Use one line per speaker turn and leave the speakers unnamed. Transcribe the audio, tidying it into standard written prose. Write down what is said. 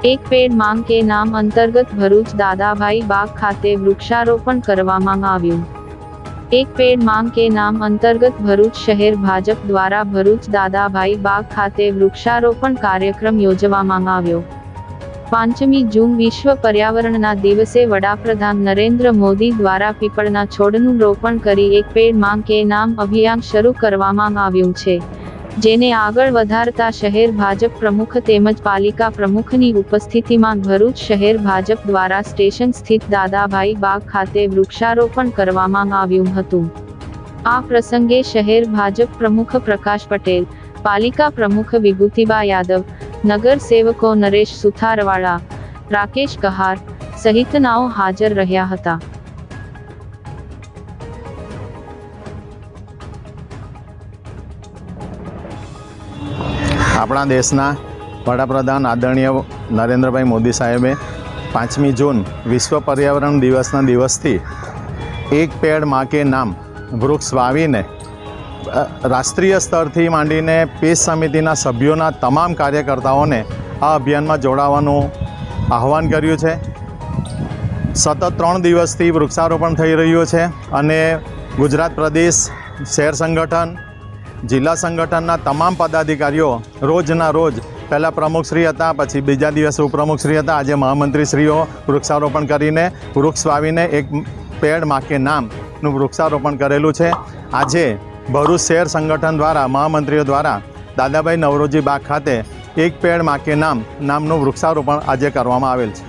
एक पेड़ मांग के नाम अंतर्गत भरूच दादाभाई बाग खाते वृक्षारोपण करवामां आव्युं। एक पेड़ मांग के नाम अंतर्गत भरूच शहर भाजप द्वारा भरूच दादाभाई बाग खाते वृक्षारोपण कार्यक्रम योजवामां आव्यो। 5મી जून विश्व पर्यावरणना दिवसे वडाप्रधान नरेंद्र मोदी द्वारा पीपळना छोडनुं रोपण करी एक पेड़ मांग के नाम अभियान शरू करवामां आव्युं छे, जेने आगळ वधारता शहर भाजप प्रमुख तेमज पालिका प्रमुखनी उपस्थितिमां भरूच शहर भाजप द्वारा स्टेशन स्थित दादाभाई बाग खाते वृक्षारोपण करवामां आव्युं हतुं। आ प्रसंगे शहर भाजप प्रमुख प्रकाश पटेल, पालिका प्रमुख विभूतिबा यादव, नगर सेवको नरेश सुथारवाला, राकेश कहार सहितनाओ हाजर रह्या हता।
अपना देशना वडाप्रधान आदरणीय नरेंद्रभाई मोदी साहेबे 5મી जून विश्व पर्यावरण दिवसना दिवसथी एक पेड़ मां के नाम वृक्ष वावीने राष्ट्रीय स्तर मांडीने पीस समितिना सभ्योना तमाम कार्यकर्ताओने आ अभियान में जोड़ावानुं आह्वान कर्युं छे। सतत 3 दिवसथी वृक्षारोपण थई रह्युं छे अने गुजरात प्रदेश शहर संगठन जिला संगठनना तमाम पदाधिकारीओ रोजना रोज पहला प्रमुखश्री हता, पछी बीजा दिवसे उपप्रमुखश्री हता, आजे महामंत्रीश्रीओ वृक्षारोपण करीने वृक्ष वावीने एक पेड़ मां के नामनुं वृक्षारोपण करेलुं छे। आजे भरूच शहर संगठन द्वारा महामंत्रीओ द्वारा दादाभाई नवरोजी बाग खाते एक पेड़ मां के नामनुं वृक्षारोपण आजे करवामां आवेल छे।